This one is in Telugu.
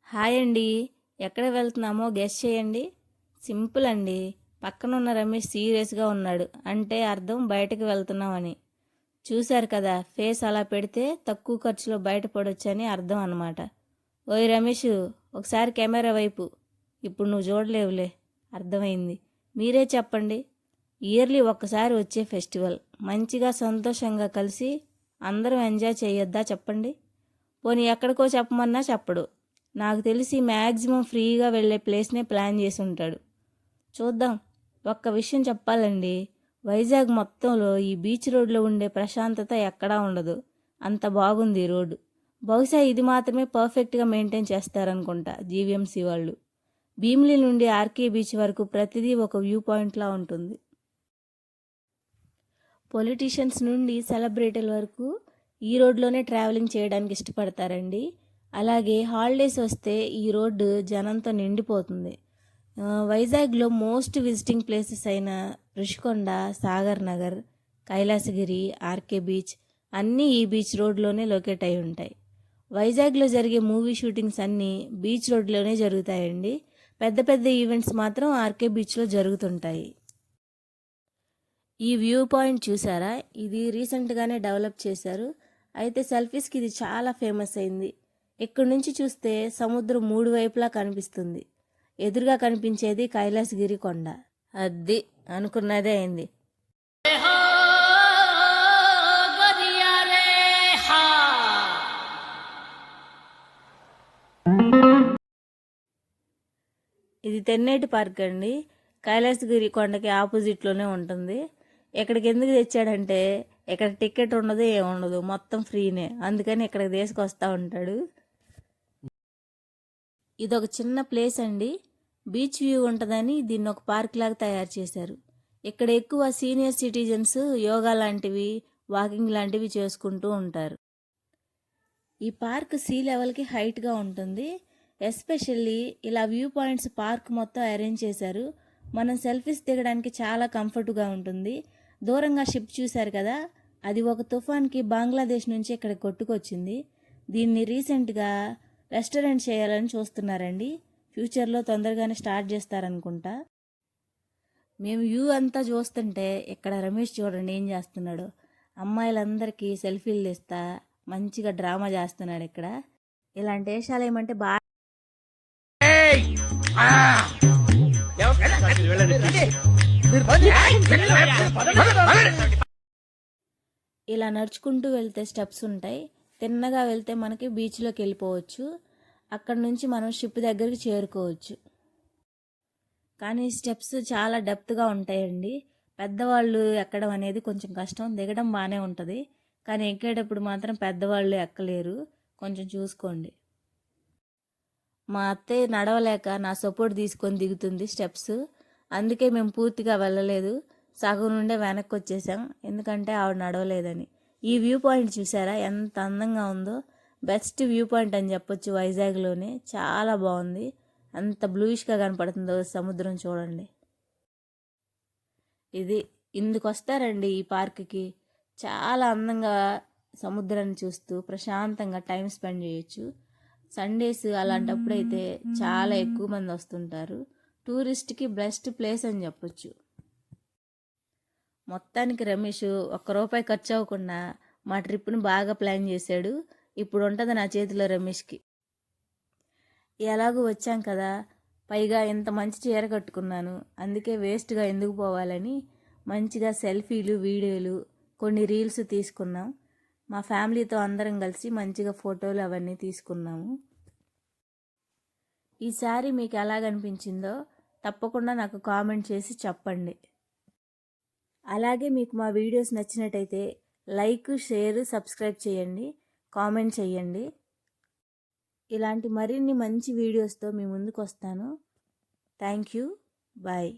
హాయ్ అండి. ఎక్కడ వెళ్తున్నామో గెస్ చేయండి. సింపుల్ అండి. పక్కనున్న రమేష్ సీరియస్గా ఉన్నాడు అంటే అర్థం బయటకు వెళ్తున్నామని. చూశారు కదా, ఫేస్ అలా పెడితే తక్కువ ఖర్చులో బయటపడొచ్చని అర్థం అన్నమాట. ఓయ్ రమేష్, ఒకసారి కెమెరా వైపు. ఇప్పుడు నువ్వు చూడలేవులే, అర్థమైంది. మీరే చెప్పండి. ఇయర్లీ ఒక్కసారి వచ్చే ఫెస్టివల్, మంచిగా సంతోషంగా కలిసి అందరం ఎంజాయ్ చేయొద్దా చెప్పండి. పోనీ ఎక్కడికో చెప్పమన్నా చెప్పడు. నాకు తెలిసి మ్యాక్సిమం ఫ్రీగా వెళ్ళే ప్లేస్నే ప్లాన్ చేసి ఉంటాడు. చూద్దాం. ఒక్క విషయం చెప్పాలండి, వైజాగ్ మొత్తంలో ఈ బీచ్ రోడ్లో ఉండే ప్రశాంతత ఎక్కడా ఉండదు. అంత బాగుంది ఈ రోడ్డు. బహుశా ఇది మాత్రమే పర్ఫెక్ట్గా మెయింటైన్ చేస్తారనుకుంటా జీవీఎంసీ వాళ్ళు. భీమిలి నుండి ఆర్కే బీచ్ వరకు ప్రతిదీ ఒక వ్యూ పాయింట్లా ఉంటుంది. పొలిటీషియన్స్ నుండి సెలబ్రిటీల వరకు ఈ రోడ్లోనే ట్రావెలింగ్ చేయడానికి ఇష్టపడతారండి. అలాగే హాలిడేస్ వస్తే ఈ రోడ్డు జనంతో నిండిపోతుంది. వైజాగ్లో మోస్ట్ విజిటింగ్ ప్లేసెస్ అయిన రుషికొండ, సాగర్ నగర్, కైలాసగిరి, ఆర్కే బీచ్ అన్నీ ఈ బీచ్ రోడ్లోనే లొకేట్ అయి ఉంటాయి. వైజాగ్లో జరిగే మూవీ షూటింగ్స్ అన్నీ బీచ్ రోడ్లోనే జరుగుతాయండి. పెద్ద పెద్ద ఈవెంట్స్ మాత్రం ఆర్కే బీచ్లో జరుగుతుంటాయి. ఈ వ్యూ పాయింట్ చూసారా, ఇది రీసెంట్గానే డెవలప్ చేశారు. అయితే సెల్ఫీస్కి ఇది చాలా ఫేమస్ అయింది. ఇక్కడి నుంచి చూస్తే సముద్రం మూడు వైపులా కనిపిస్తుంది. ఎదురుగా కనిపించేది కైలాసగిరి కొండ. అది అనుకున్నదే అయింది. ఇది తెన్నేటి పార్క్ అండి. కైలాసగిరి కొండకి ఆపోజిట్లోనే ఉంటుంది. ఇక్కడికి ఎందుకు తెచ్చాడంటే ఇక్కడ టికెట్ ఉండదు, ఏముండదు, మొత్తం ఫ్రీనే. అందుకని ఇక్కడికి తీసుకొస్తా ఉంటాడు. ఇది ఒక చిన్న ప్లేస్ అండి. బీచ్ వ్యూ ఉంటుందని దీన్ని ఒక పార్క్ లాగా తయారు చేశారు. ఇక్కడ ఎక్కువ సీనియర్ సిటిజన్స్ యోగా లాంటివి, వాకింగ్ లాంటివి చేసుకుంటూ ఉంటారు. ఈ పార్క్ సీ లెవెల్కి హైట్గా ఉంటుంది. ఎస్పెషల్లీ ఇలా వ్యూ పాయింట్స్ పార్క్ మొత్తం అరేంజ్ చేశారు. మనం సెల్ఫీస్ దిగడానికి చాలా కంఫర్ట్గా ఉంటుంది. దూరంగా షిప్ చూశారు కదా, అది ఒక తుఫాన్కి బంగ్లాదేశ్ నుంచి ఇక్కడ కొట్టుకొచ్చింది. దీన్ని రీసెంట్గా రెస్టారెంట్ చేయాలని చూస్తున్నారండి. ఫ్యూచర్లో తొందరగానే స్టార్ట్ చేస్తారనుకుంటా. మేము వ్యూ అంతా చూస్తుంటే ఇక్కడ రమేష్ చూడండి ఏం చేస్తున్నాడు. అమ్మాయిలందరికీ సెల్ఫీలు తీస్తా మంచిగా డ్రామా చేస్తున్నాడు ఇక్కడ. ఇలాంటి వేషాలు ఏమంటే బాగా ఇలా నడుచుకుంటూ వెళ్తే స్టెప్స్ ఉంటాయి. తిన్నగా వెళ్తే మనకి బీచ్లోకి వెళ్ళిపోవచ్చు. అక్కడ నుంచి మనం షిప్ దగ్గరికి చేరుకోవచ్చు. కానీ స్టెప్స్ చాలా డెప్త్గా ఉంటాయండి. పెద్దవాళ్ళు ఎక్కడం అనేది కొంచెం కష్టం. దిగడం బాగానే ఉంటుంది, కానీ ఎక్కేటప్పుడు మాత్రం పెద్దవాళ్ళు ఎక్కలేరు. కొంచెం చూసుకోండి. మా అత్తయ్య నడవలేక నా సపోర్ట్ తీసుకొని దిగుతుంది స్టెప్స్. అందుకే మేము పూర్తిగా వెళ్ళలేదు, సగం నుండే వెనక్కి వచ్చేసాం. ఎందుకంటే ఆవిడ నడవలేదని. ఈ వ్యూ పాయింట్ చూసారా ఎంత అందంగా ఉందో. బెస్ట్ వ్యూ పాయింట్ అని చెప్పొచ్చు వైజాగ్లోనే. చాలా బాగుంది. అంత బ్లూయిష్గా కనపడుతుందో సముద్రం చూడండి. ఇది ఇందుకు వస్తారండి ఈ పార్క్కి. చాలా అందంగా సముద్రాన్ని చూస్తూ ప్రశాంతంగా టైం స్పెండ్ చేయొచ్చు. సండేస్ అలాంటప్పుడు అయితే చాలా ఎక్కువ మంది వస్తుంటారు. టూరిస్ట్కి బెస్ట్ ప్లేస్ అని చెప్పొచ్చు. మొత్తానికి రమేష్ ₹1 ఖర్చు అవ్వకుండా మా ట్రిప్ని బాగా ప్లాన్ చేశాడు. ఇప్పుడు ఉంటుంది నా చేతిలో రమేష్కి. ఎలాగూ వచ్చాం కదా, పైగా ఇంత మంచి చీర కట్టుకున్నాను. అందుకే వేస్ట్గా ఎందుకు పోవాలని మంచిగా సెల్ఫీలు, వీడియోలు, కొన్ని రీల్స్ తీసుకున్నాం. మా ఫ్యామిలీతో అందరం కలిసి మంచిగా ఫోటోలు అవన్నీ తీసుకున్నాము. ఈసారి మీకు ఎలాగనిపించిందో తప్పకుండా నాకు కామెంట్ చేసి చెప్పండి. అలాగే మీకు మా వీడియోస్ నచ్చినట్టయితే లైక్, షేర్, సబ్స్క్రైబ్ చేయండి, కామెంట్ చేయండి. ఇలాంటి మరిన్ని మంచి వీడియోస్తో మీ ముందుకు వస్తాను. Thank you. బాయ్.